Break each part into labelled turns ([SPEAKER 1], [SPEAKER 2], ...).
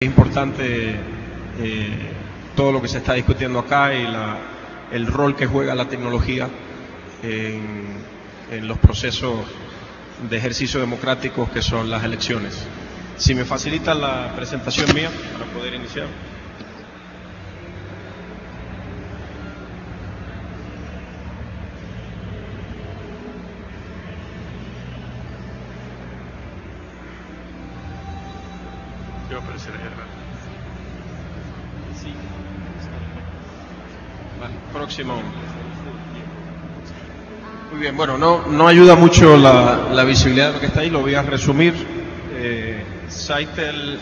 [SPEAKER 1] Es importante todo lo que se está discutiendo acá y el rol que juega la tecnología en los procesos de ejercicio democráticos que son las elecciones. Si me facilita la presentación mía para poder iniciar. Vale, próximo. Muy bien, bueno, no ayuda mucho la visibilidad de lo que está ahí, lo voy a resumir. Sitel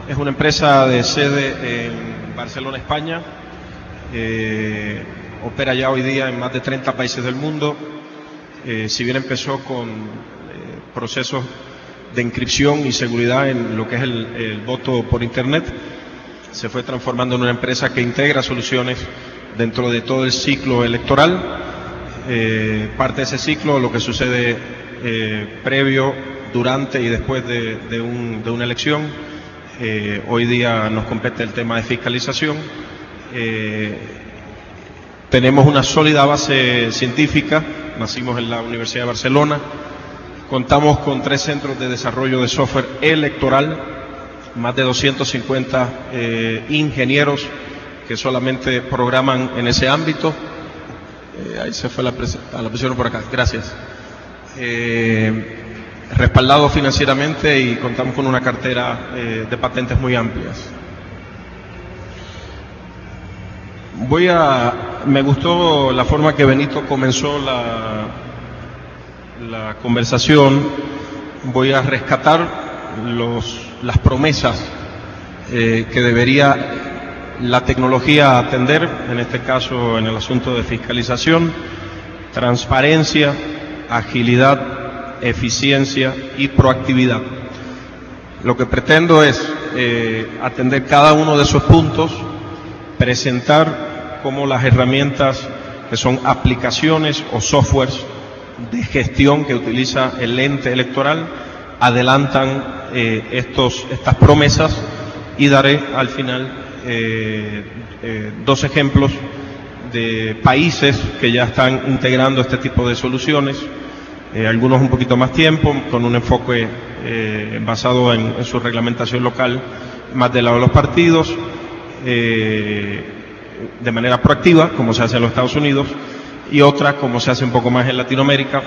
[SPEAKER 1] es una empresa de sede en Barcelona, España. Opera ya hoy día en más de 30 países del mundo. Si bien empezó con procesos de inscripción y seguridad en lo que es el voto por Internet, se fue transformando en una empresa que integra soluciones dentro de todo el ciclo electoral. Parte de ese ciclo, lo que sucede previo, durante y después de una elección. Hoy día nos compete el tema de fiscalización. Tenemos una sólida base científica, nacimos en la Universidad de Barcelona. Contamos con 3 centros de desarrollo de software electoral, más de 250 ingenieros que solamente programan en ese ámbito. Ahí se fue la pusieron por acá, gracias. Respaldado financieramente y contamos con una cartera de patentes muy amplias. Me gustó la forma que Benito comenzó la conversación. Voy a rescatar las promesas que debería la tecnología atender, en este caso en el asunto de fiscalización, transparencia, agilidad, eficiencia y proactividad. Lo que pretendo es atender cada uno de esos puntos, presentar cómo las herramientas que son aplicaciones o softwares de gestión que utiliza el ente electoral adelantan estas promesas, y daré al final 2 ejemplos de países que ya están integrando este tipo de soluciones, algunos un poquito más tiempo, con un enfoque basado en su reglamentación local, más del lado de los partidos, de manera proactiva, como se hace en los Estados Unidos, y otra como se hace un poco más en Latinoamérica,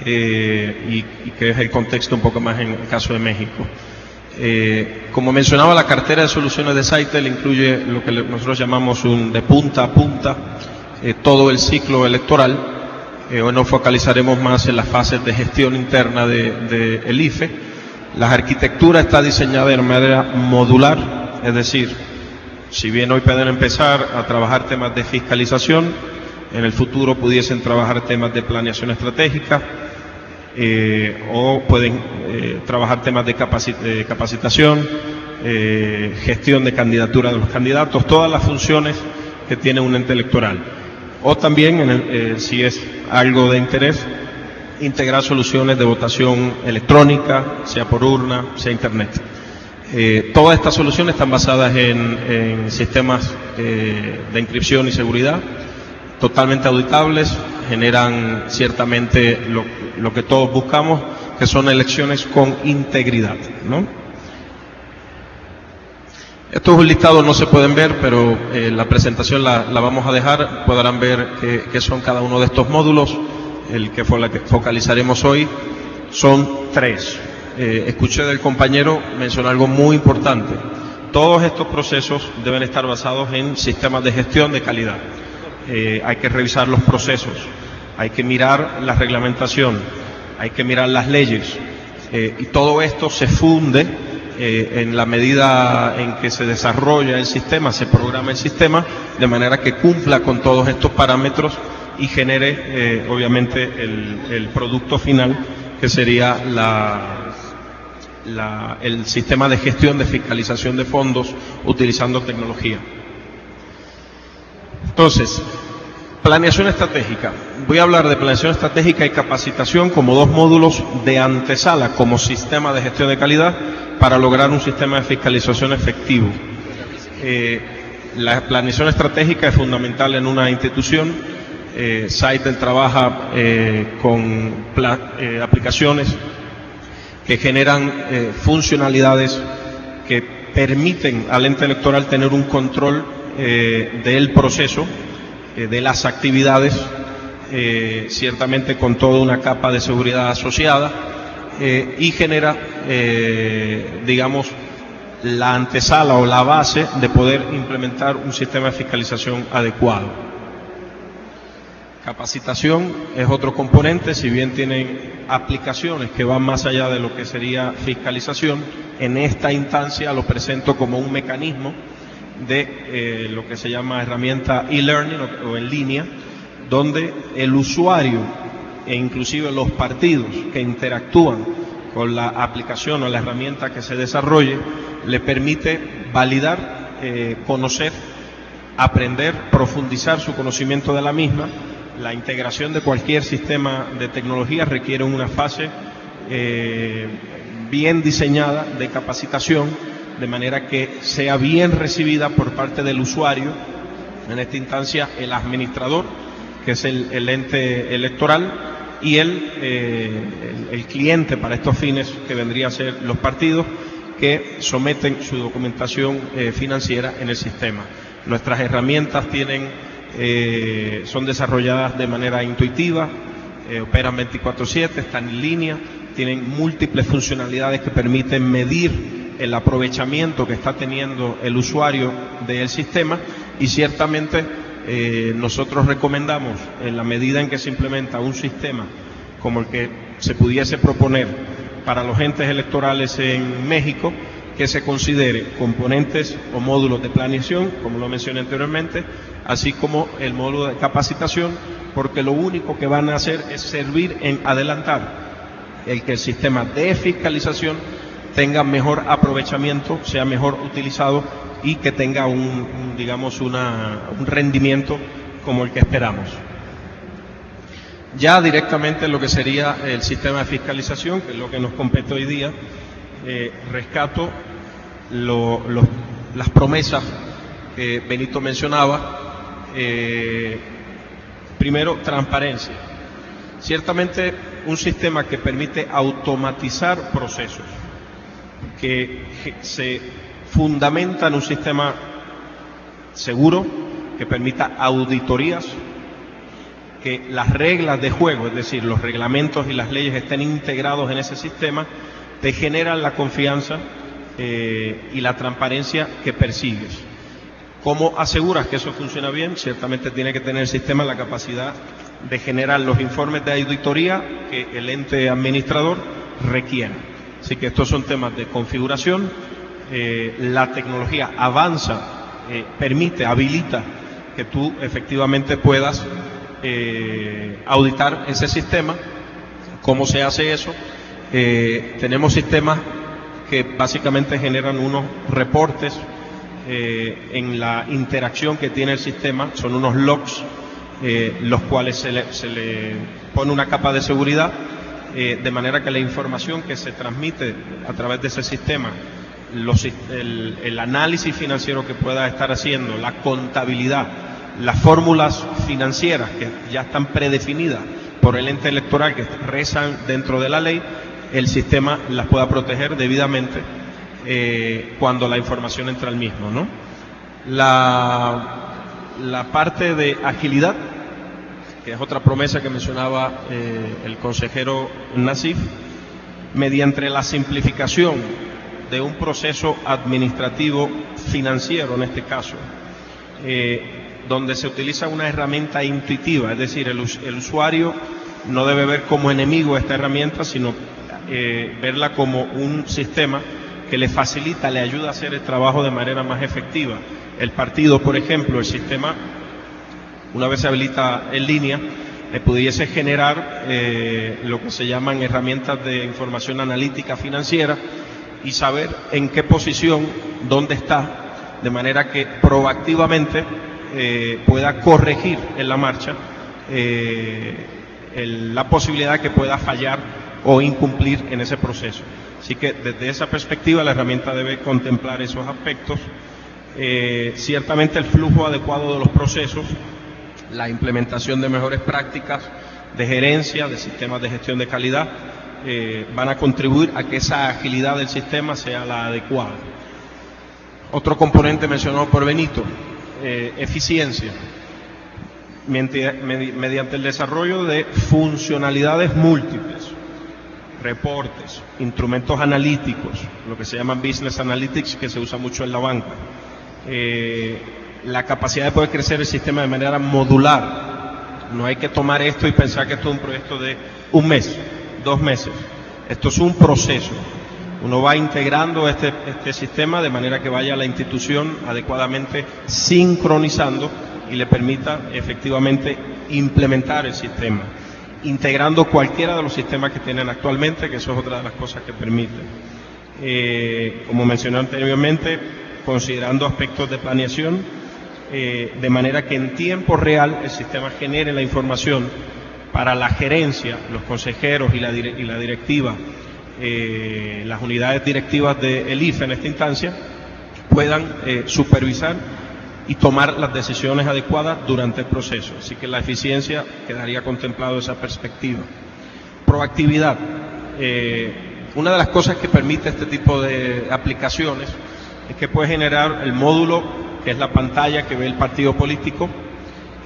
[SPEAKER 1] y que es el contexto un poco más en el caso de México. Como mencionaba, la cartera de soluciones de Sitel incluye lo que nosotros llamamos de punta a punta todo el ciclo electoral. Hoy nos focalizaremos más en las fases de gestión interna del IFE. La arquitectura está diseñada de manera modular, es decir, si bien hoy pueden empezar a trabajar temas de fiscalización, en el futuro pudiesen trabajar temas de planeación estratégica, o pueden trabajar temas de capacitación, gestión de candidatura de los candidatos, todas las funciones que tiene un ente electoral. O también, si es algo de interés, integrar soluciones de votación electrónica, sea por urna, sea internet. Todas estas soluciones están basadas en sistemas de inscripción y seguridad, totalmente auditables, generan ciertamente lo que todos buscamos, que son elecciones con integridad, ¿no? Esto es un listado, no se pueden ver, pero la presentación la vamos a dejar. Podrán ver qué son cada uno de estos módulos. El que focalizaremos hoy son 3. Escuché del compañero mencionar algo muy importante. Todos estos procesos deben estar basados en sistemas de gestión de calidad. Hay que revisar los procesos, hay que mirar la reglamentación, hay que mirar las leyes, y todo esto se funde en la medida en que se desarrolla el sistema, se programa el sistema, de manera que cumpla con todos estos parámetros y genere obviamente el producto final, que sería el sistema de gestión de fiscalización de fondos utilizando tecnología. Entonces, Planeación estratégica. Voy a hablar de planeación estratégica y capacitación como dos módulos de antesala como sistema de gestión de calidad para lograr un sistema de fiscalización efectivo. La planeación estratégica es fundamental en una institución. Saitel trabaja con aplicaciones que generan funcionalidades que permiten al ente electoral tener un control del proceso, de las actividades, ciertamente con toda una capa de seguridad asociada, y genera, digamos, la antesala o la base de poder implementar un sistema de fiscalización adecuado. Capacitación es otro componente, si bien tienen aplicaciones que van más allá de lo que sería fiscalización. En esta instancia lo presento como un mecanismo de lo que se llama herramienta e-learning o en línea, donde el usuario e inclusive los partidos que interactúan con la aplicación o la herramienta que se desarrolle, le permite validar, conocer, aprender, profundizar su conocimiento de la misma. La integración de cualquier sistema de tecnología requiere una fase bien diseñada de capacitación, de manera que sea bien recibida por parte del usuario, en esta instancia el administrador, que es el ente electoral, y el cliente para estos fines, que vendría a ser los partidos, que someten su documentación financiera en el sistema. Nuestras herramientas son desarrolladas de manera intuitiva, operan 24/7, están en línea, tienen múltiples funcionalidades que permiten medir el aprovechamiento que está teniendo el usuario del sistema, y ciertamente nosotros recomendamos, en la medida en que se implementa un sistema como el que se pudiese proponer para los entes electorales en México, que se considere componentes o módulos de planeación, como lo mencioné anteriormente, así como el módulo de capacitación, porque lo único que van a hacer es servir en adelantar el que el sistema de fiscalización tenga mejor aprovechamiento, sea mejor utilizado y que tenga un rendimiento como el que esperamos. Ya directamente lo que sería el sistema de fiscalización, que es lo que nos compete hoy día, rescato las promesas que Benito mencionaba. Primero, transparencia. Ciertamente un sistema que permite automatizar procesos, que se fundamenta en un sistema seguro, que permita auditorías, que las reglas de juego, es decir, los reglamentos y las leyes estén integrados en ese sistema, te generan la confianza y la transparencia que persigues. ¿Cómo aseguras que eso funciona bien? Ciertamente tiene que tener el sistema la capacidad de generar los informes de auditoría que el ente administrador requiere. Así que estos son temas de configuración. La tecnología avanza, permite, habilita que tú efectivamente puedas auditar ese sistema. ¿Cómo se hace eso? Tenemos sistemas que básicamente generan unos reportes en la interacción que tiene el sistema, son unos logs, los cuales se le pone una capa de seguridad, de manera que la información que se transmite a través de ese sistema, el análisis financiero que pueda estar haciendo, la contabilidad, las fórmulas financieras que ya están predefinidas por el ente electoral, que rezan dentro de la ley, el sistema las pueda proteger debidamente cuando la información entra al mismo, ¿no? La parte de agilidad, que es otra promesa que mencionaba el consejero Nassif, mediante la simplificación de un proceso administrativo financiero, en este caso, donde se utiliza una herramienta intuitiva, es decir, el usuario no debe ver como enemigo esta herramienta, sino verla como un sistema que le facilita, le ayuda a hacer el trabajo de manera más efectiva. El partido, por ejemplo, el sistema, una vez se habilita en línea, le pudiese generar lo que se llaman herramientas de información analítica financiera y saber en qué posición, dónde está, de manera que proactivamente pueda corregir en la marcha la posibilidad que pueda fallar o incumplir en ese proceso. Así que desde esa perspectiva la herramienta debe contemplar esos aspectos. Ciertamente el flujo adecuado de los procesos, la implementación de mejores prácticas de gerencia, de sistemas de gestión de calidad, van a contribuir a que esa agilidad del sistema sea la adecuada. Otro componente mencionado por Benito, eficiencia, mediante el desarrollo de funcionalidades múltiples, reportes, instrumentos analíticos, lo que se llama Business Analytics, que se usa mucho en la banca, la capacidad de poder crecer el sistema de manera modular. No hay que tomar esto y pensar que esto es un proyecto de un mes, 2 meses. Esto es un proceso. Uno va integrando este sistema de manera que vaya a la institución adecuadamente sincronizando y le permita efectivamente implementar el sistema, integrando cualquiera de los sistemas que tienen actualmente, que eso es otra de las cosas que permite. Como mencioné anteriormente, considerando aspectos de planeación, de manera que en tiempo real el sistema genere la información para la gerencia, los consejeros y la directiva, las unidades directivas del IFE en esta instancia, puedan supervisar y tomar las decisiones adecuadas durante el proceso. Así que la eficiencia quedaría contemplado esa perspectiva. Proactividad. Una de las cosas que permite este tipo de aplicaciones es que puede generar el módulo, que es la pantalla que ve el partido político,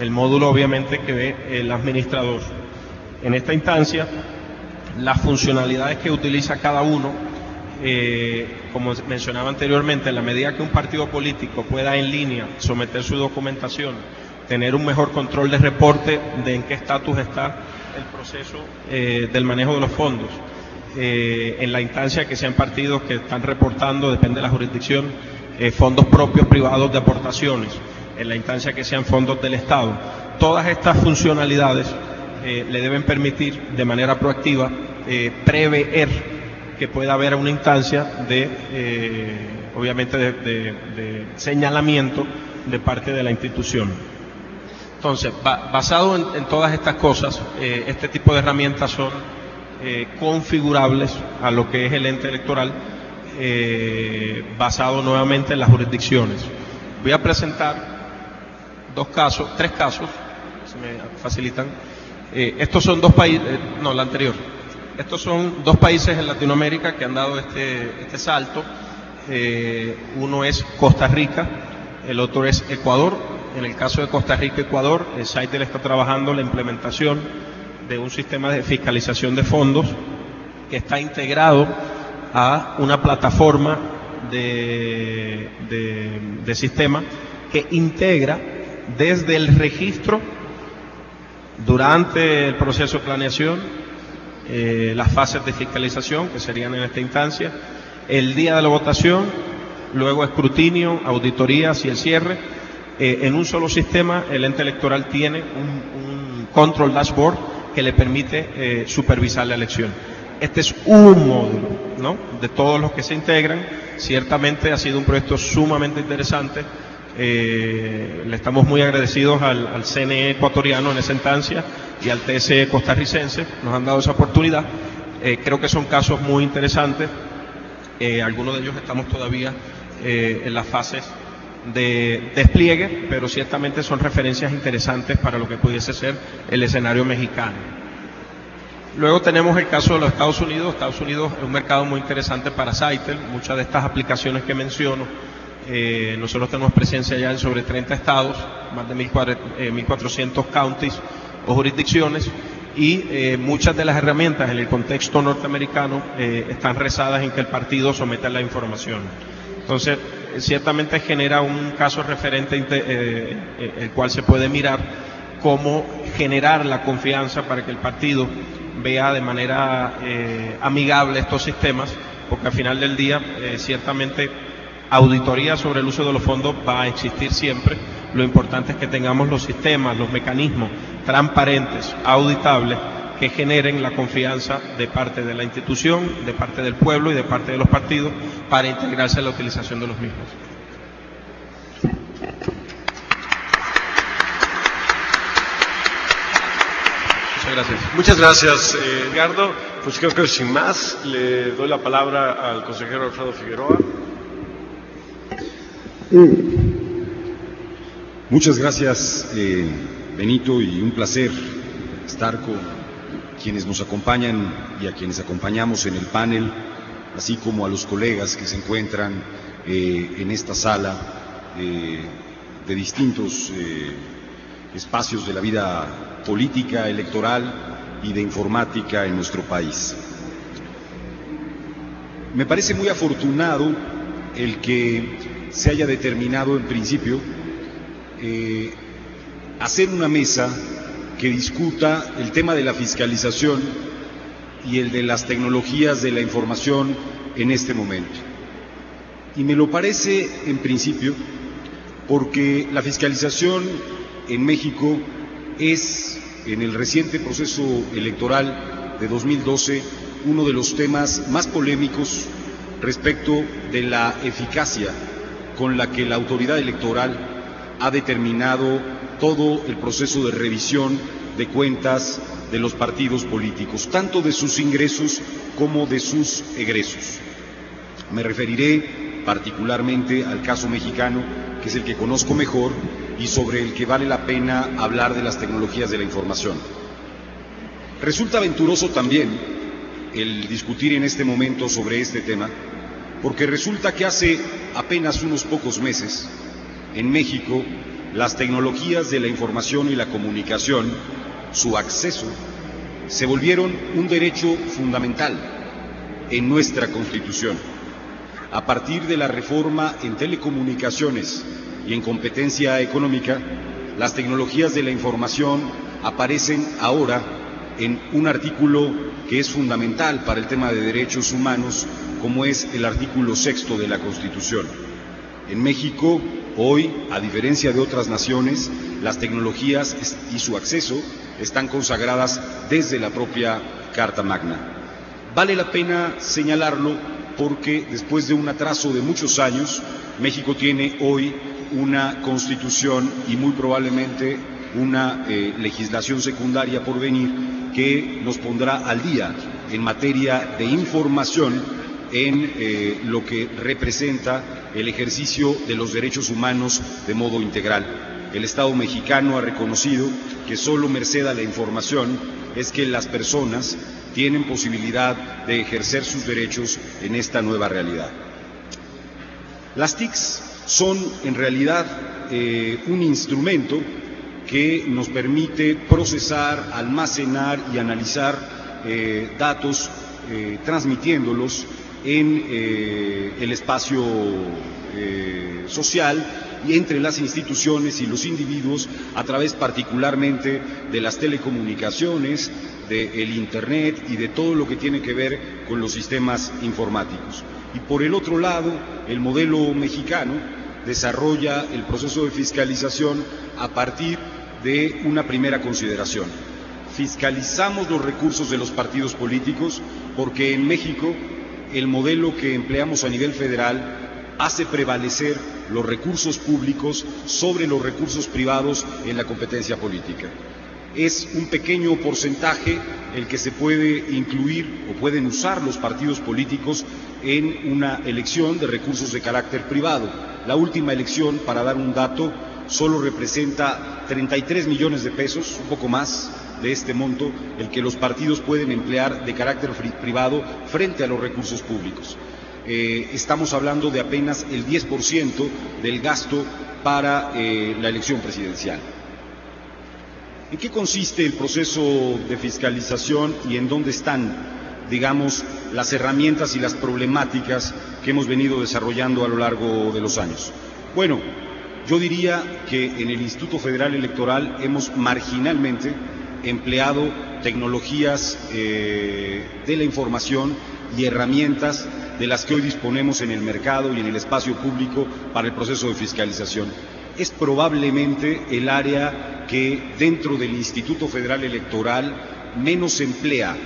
[SPEAKER 1] el módulo obviamente que ve el administrador. En esta instancia, las funcionalidades que utiliza cada uno, como mencionaba anteriormente, en la medida que un partido político pueda en línea someter su documentación, tener un mejor control de reporte de en qué estatus está el proceso del manejo de los fondos, en la instancia que sean partidos que están reportando, depende de la jurisdicción, fondos propios privados de aportaciones, en la instancia que sean fondos del Estado. Todas estas funcionalidades le deben permitir de manera proactiva prever que pueda haber una instancia de, obviamente, de señalamiento de parte de la institución. Entonces, basado en todas estas cosas, este tipo de herramientas son configurables a lo que es el ente electoral, basado nuevamente en las jurisdicciones. Voy a presentar 3 casos, si me facilitan. Estos son 2 países, no, la anterior. Estos son 2 países en Latinoamérica que han dado este salto. Uno es Costa Rica, el otro es Ecuador. En el caso de Costa Rica y Ecuador, Saitel está trabajando la implementación de un sistema de fiscalización de fondos que está integrado a una plataforma de sistema que integra desde el registro, durante el proceso de planeación, las fases de fiscalización, que serían en esta instancia, el día de la votación, luego escrutinio, auditorías y el cierre. En un solo sistema, el ente electoral tiene un control dashboard que le permite supervisar la elección. Este es un módulo, ¿no?, de todos los que se integran. Ciertamente ha sido un proyecto sumamente interesante. Le estamos muy agradecidos al CNE ecuatoriano en esa instancia y al TSE costarricense, nos han dado esa oportunidad. Creo que son casos muy interesantes. Algunos de ellos estamos todavía en las fases de despliegue, pero ciertamente son referencias interesantes para lo que pudiese ser el escenario mexicano. Luego tenemos el caso de los Estados Unidos. Estados Unidos es un mercado muy interesante para Saitel. Muchas de estas aplicaciones que menciono, nosotros tenemos presencia ya en sobre 30 estados, más de 1.400 counties o jurisdicciones, y muchas de las herramientas en el contexto norteamericano están rezadas en que el partido someta la información. Entonces, ciertamente genera un caso referente el cual se puede mirar cómo generar la confianza para que el partido vea de manera amigable estos sistemas, porque al final del día ciertamente auditoría sobre el uso de los fondos va a existir siempre. Lo importante es que tengamos los sistemas, los mecanismos transparentes, auditables, que generen la confianza de parte de la institución, de parte del pueblo y de parte de los partidos para integrarse en la utilización de los mismos. Muchas gracias.
[SPEAKER 2] Muchas gracias, Edgardo. Pues creo que sin más le doy la palabra al consejero Alfredo Figueroa.
[SPEAKER 3] Muchas gracias, Benito, y un placer estar con quienes nos acompañan y a quienes acompañamos en el panel, así como a los colegas que se encuentran en esta sala de distintos espacios de la vida política, electoral y de informática en nuestro país. Me parece muy afortunado el que se haya determinado en principio hacer una mesa que discuta el tema de la fiscalización y el de las tecnologías de la información en este momento. Y me lo parece en principio porque la fiscalización en México es, en el reciente proceso electoral de 2012, uno de los temas más polémicos respecto de la eficacia con la que la autoridad electoral ha determinado todo el proceso de revisión de cuentas de los partidos políticos, tanto de sus ingresos como de sus egresos. Me referiré particularmente al caso mexicano, que es el que conozco mejor y sobre el que vale la pena hablar de las tecnologías de la información. Resulta aventuroso también el discutir en este momento sobre este tema, porque resulta que hace apenas unos pocos meses, en México, las tecnologías de la información y la comunicación, su acceso, se volvieron un derecho fundamental en nuestra Constitución. A partir de la reforma en telecomunicaciones y en competencia económica, las tecnologías de la información aparecen ahora en un artículo que es fundamental para el tema de derechos humanos, como es el artículo 6º de la Constitución. En México, hoy, a diferencia de otras naciones, las tecnologías y su acceso están consagradas desde la propia Carta Magna. Vale la pena señalarlo porque después de un atraso de muchos años, México tiene hoy una constitución y muy probablemente una legislación secundaria por venir que nos pondrá al día en materia de información en lo que representa el ejercicio de los derechos humanos de modo integral. El Estado mexicano ha reconocido que solo merced a la información es que las personas tienen posibilidad de ejercer sus derechos en esta nueva realidad. Las TICs son en realidad un instrumento que nos permite procesar, almacenar y analizar datos, transmitiéndolos en el espacio social y entre las instituciones y los individuos a través particularmente de las telecomunicaciones, del Internet y de todo lo que tiene que ver con los sistemas informáticos. Y por el otro lado, el modelo mexicano desarrolla el proceso de fiscalización a partir de una primera consideración. Fiscalizamos los recursos de los partidos políticos porque en México el modelo que empleamos a nivel federal hace prevalecer los recursos públicos sobre los recursos privados en la competencia política. Es un pequeño porcentaje el que se puede incluir o pueden usar los partidos políticos en una elección de recursos de carácter privado. La última elección, para dar un dato, solo representa 33 millones de pesos, un poco más de este monto, el que los partidos pueden emplear de carácter privado frente a los recursos públicos. Estamos hablando de apenas el 10% del gasto para la elección presidencial. ¿En qué consiste el proceso de fiscalización y en dónde están, digamos, las herramientas y las problemáticas que hemos venido desarrollando a lo largo de los años? Bueno, yo diría que en el Instituto Federal Electoral hemos marginalmente empleado tecnologías de la información y herramientas de las que hoy disponemos en el mercado y en el espacio público para el proceso de fiscalización. Es probablemente el área que dentro del Instituto Federal Electoral menos emplea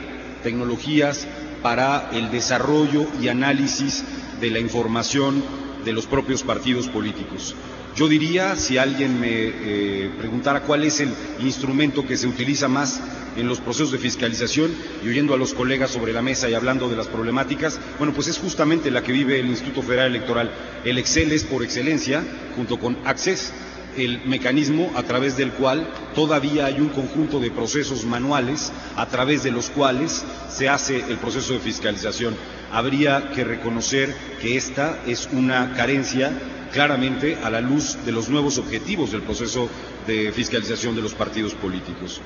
[SPEAKER 3] tecnologías para el desarrollo y análisis de la información de los propios partidos políticos. Yo diría, si alguien me preguntara cuál es el instrumento que se utiliza más en los procesos de fiscalización, y oyendo a los colegas sobre la mesa y hablando de las problemáticas, bueno, pues es justamente la que vive el Instituto Federal Electoral. El Excel es por excelencia, junto con Access, el mecanismo a través del cual todavía hay un conjunto de procesos manuales a través de los cuales se hace el proceso de fiscalización. Habría que reconocer que esta es una carencia claramente a la luz de los nuevos objetivos del proceso de fiscalización de los partidos políticos.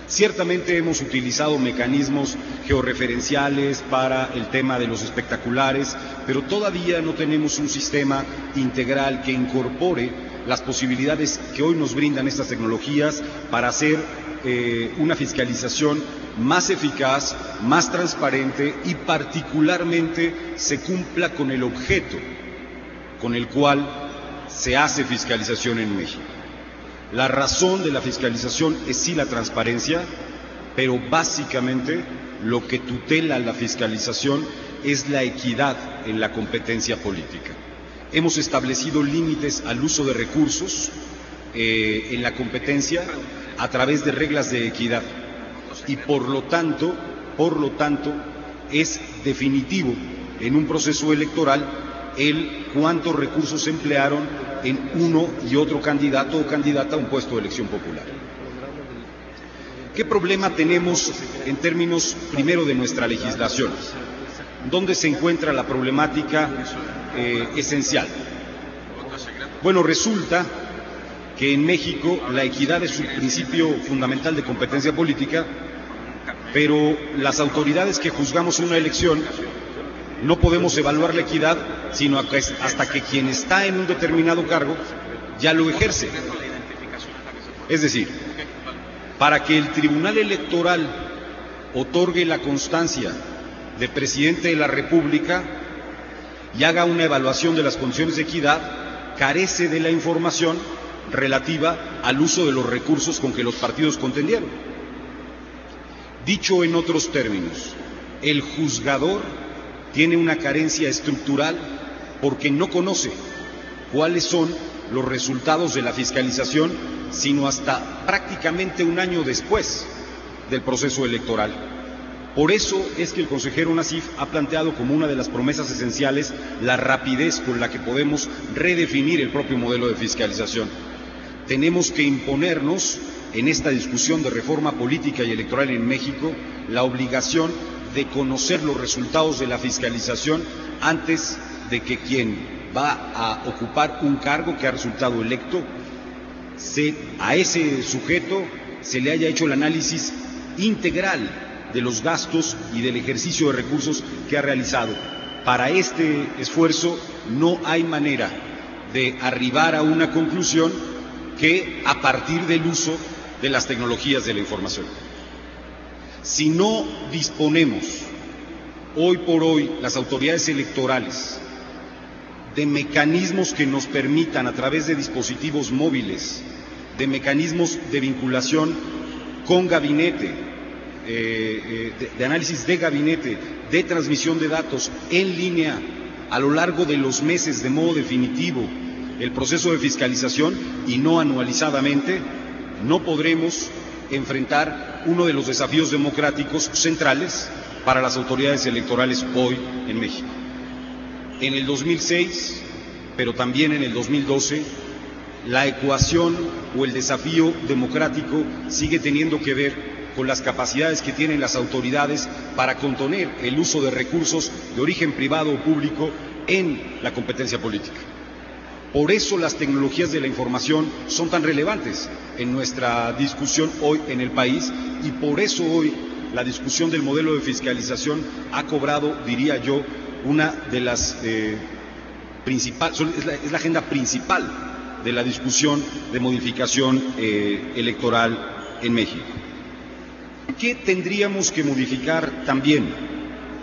[SPEAKER 3] Ciertamente hemos utilizado mecanismos georreferenciales para el tema de los espectaculares, pero todavía no tenemos un sistema integral que incorpore las posibilidades que hoy nos brindan estas tecnologías para hacer una fiscalización más eficaz, más transparente y particularmente se cumpla con el objeto con el cual se hace fiscalización en México. La razón de la fiscalización es sí la transparencia, pero básicamente lo que tutela la fiscalización es la equidad en la competencia política. Hemos establecido límites al uso de recursos en la competencia a través de reglas de equidad y por lo tanto es definitivo en un proceso electoral el cuántos recursos se emplearon en uno y otro candidato o candidata a un puesto de elección popular. ¿Qué problema tenemos en términos primero de nuestra legislación? ¿Dónde se encuentra la problemática esencial? Bueno, resulta que en México la equidad es un principio fundamental de competencia política, pero las autoridades que juzgamos una elección no podemos evaluar la equidad sino hasta que quien está en un determinado cargo ya lo ejerce. Es decir, para que el Tribunal Electoral otorgue la constancia de presidente de la República y haga una evaluación de las condiciones de equidad, carece de la información relativa al uso de los recursos con que los partidos contendieron. Dicho en otros términos, el juzgador tiene una carencia estructural porque no conoce cuáles son los resultados de la fiscalización, sino hasta prácticamente un año después del proceso electoral. Por eso es que el consejero Nassif ha planteado como una de las promesas esenciales la rapidez con la que podemos redefinir el propio modelo de fiscalización. Tenemos que imponernos en esta discusión de reforma política y electoral en México la obligación de conocer los resultados de la fiscalización antes de que quien va a ocupar un cargo que ha resultado electo, a ese sujeto se le haya hecho el análisis integral de los gastos y del ejercicio de recursos que ha realizado. Para este esfuerzo no hay manera de arribar a una conclusión que a partir del uso de las tecnologías de la información. Si no disponemos hoy por hoy las autoridades electorales de mecanismos que nos permitan a través de dispositivos móviles, de mecanismos de vinculación con gabinete, de análisis de gabinete, de transmisión de datos en línea a lo largo de los meses de modo definitivo el proceso de fiscalización y no anualizadamente, no podremos enfrentar uno de los desafíos democráticos centrales para las autoridades electorales hoy en México. En el 2006, pero también en el 2012, la ecuación o el desafío democrático sigue teniendo que ver con las capacidades que tienen las autoridades para contener el uso de recursos de origen privado o público en la competencia política. Por eso las tecnologías de la información son tan relevantes en nuestra discusión hoy en el país y por eso hoy la discusión del modelo de fiscalización ha cobrado, diría yo, una de las principales, es la agenda principal de la discusión de modificación electoral en México. ¿Qué tendríamos que modificar también?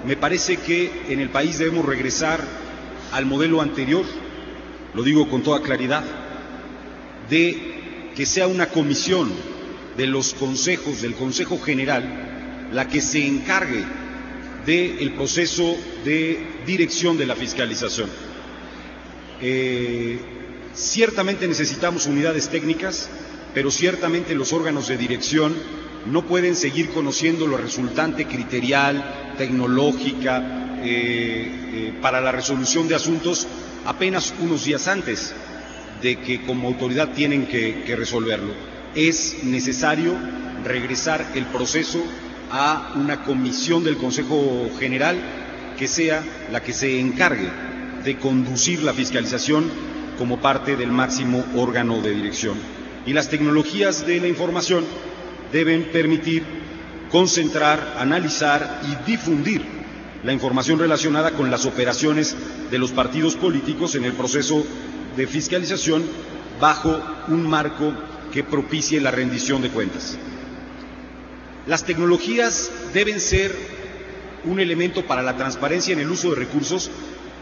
[SPEAKER 3] Me parece que en el país debemos regresar al modelo anterior, lo digo con toda claridad, de que sea una comisión de los consejos, del Consejo General, la que se encargue del proceso de dirección de la fiscalización. Ciertamente necesitamos unidades técnicas, pero ciertamente los órganos de dirección no pueden seguir conociendo lo resultante criterial, tecnológica, para la resolución de asuntos apenas unos días antes de que como autoridad tienen que resolverlo. Es necesario regresar el proceso a una comisión del Consejo General que sea la que se encargue de conducir la fiscalización como parte del máximo órgano de dirección. Y las tecnologías de la información deben permitir concentrar, analizar y difundir la información relacionada con las operaciones de los partidos políticos en el proceso de fiscalización bajo un marco que propicie la rendición de cuentas. Las tecnologías deben ser un elemento para la transparencia en el uso de recursos,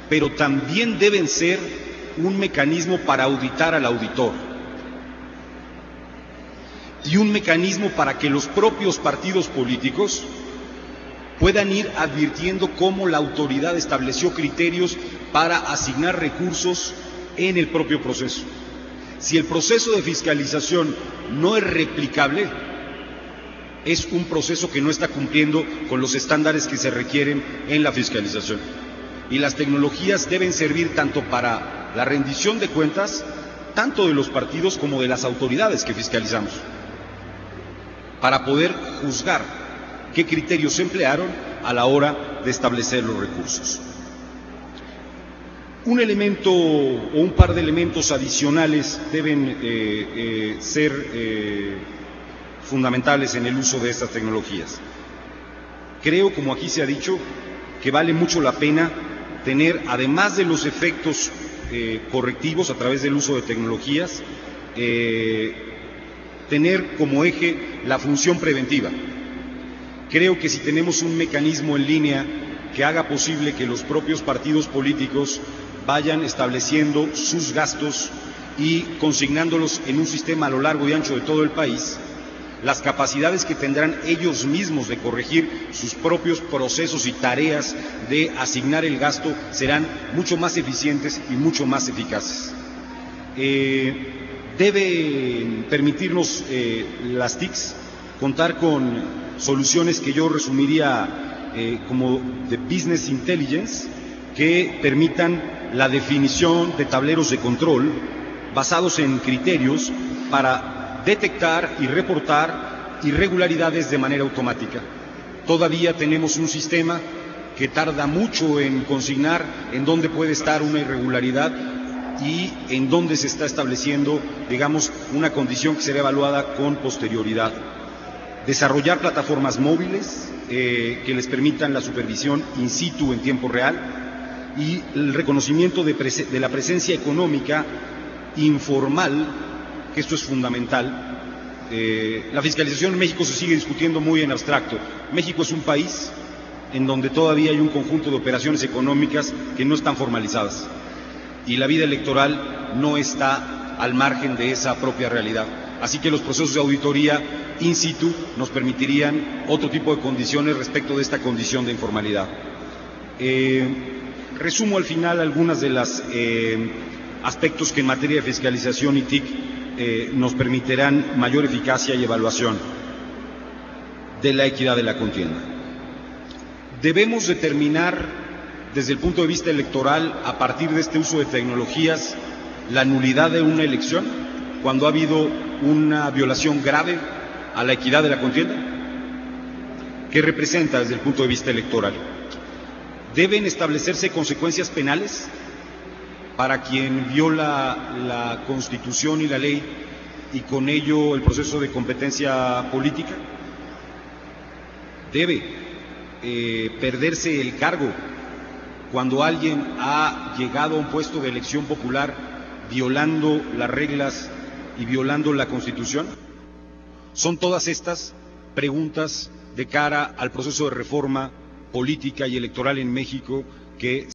[SPEAKER 3] pero también deben ser un mecanismo para auditar al auditor y un mecanismo para que los propios partidos políticos puedan ir advirtiendo cómo la autoridad estableció criterios para asignar recursos en el propio proceso. Si el proceso de fiscalización no es replicable, es un proceso que no está cumpliendo con los estándares que se requieren en la fiscalización. Y las tecnologías deben servir tanto para la rendición de cuentas, tanto de los partidos como de las autoridades que fiscalizamos, para poder juzgar qué criterios se emplearon a la hora de establecer los recursos. Un elemento o un par de elementos adicionales deben ser fundamentales en el uso de estas tecnologías. Creo, como aquí se ha dicho, que vale mucho la pena tener, además de los efectos correctivos a través del uso de tecnologías, tener como eje la función preventiva. Creo que si tenemos un mecanismo en línea que haga posible que los propios partidos políticos vayan estableciendo sus gastos y consignándolos en un sistema a lo largo y ancho de todo el país, las capacidades que tendrán ellos mismos de corregir sus propios procesos y tareas de asignar el gasto serán mucho más eficientes y mucho más eficaces. Debe permitirnos las TICs contar con soluciones que yo resumiría como de business intelligence, que permitan la definición de tableros de control basados en criterios para detectar y reportar irregularidades de manera automática. Todavía tenemos un sistema que tarda mucho en consignar en dónde puede estar una irregularidad y en dónde se está estableciendo, digamos, una condición que será evaluada con posterioridad. Desarrollar plataformas móviles que les permitan la supervisión in situ en tiempo real y el reconocimiento de la presencia económica informal, que esto es fundamental. La fiscalización en México se sigue discutiendo muy en abstracto. México es un país en donde todavía hay un conjunto de operaciones económicas que no están formalizadas y la vida electoral no está al margen de esa propia realidad. Así que los procesos de auditoría in situ nos permitirían otro tipo de condiciones respecto de esta condición de informalidad. Resumo al final algunas de las aspectos que en materia de fiscalización y TIC nos permitirán mayor eficacia y evaluación de la equidad de la contienda. Debemos determinar desde el punto de vista electoral, a partir de este uso de tecnologías, la nulidad de una elección cuando ha habido una violación grave a la equidad de la contienda. ¿Qué representa desde el punto de vista electoral? ¿Deben establecerse consecuencias penales para quien viola la Constitución y la ley y con ello el proceso de competencia política? ¿Debe perderse el cargo cuando alguien ha llegado a un puesto de elección popular violando las reglas y violando la Constitución? Son todas estas preguntas de cara al proceso de reforma política y electoral en México que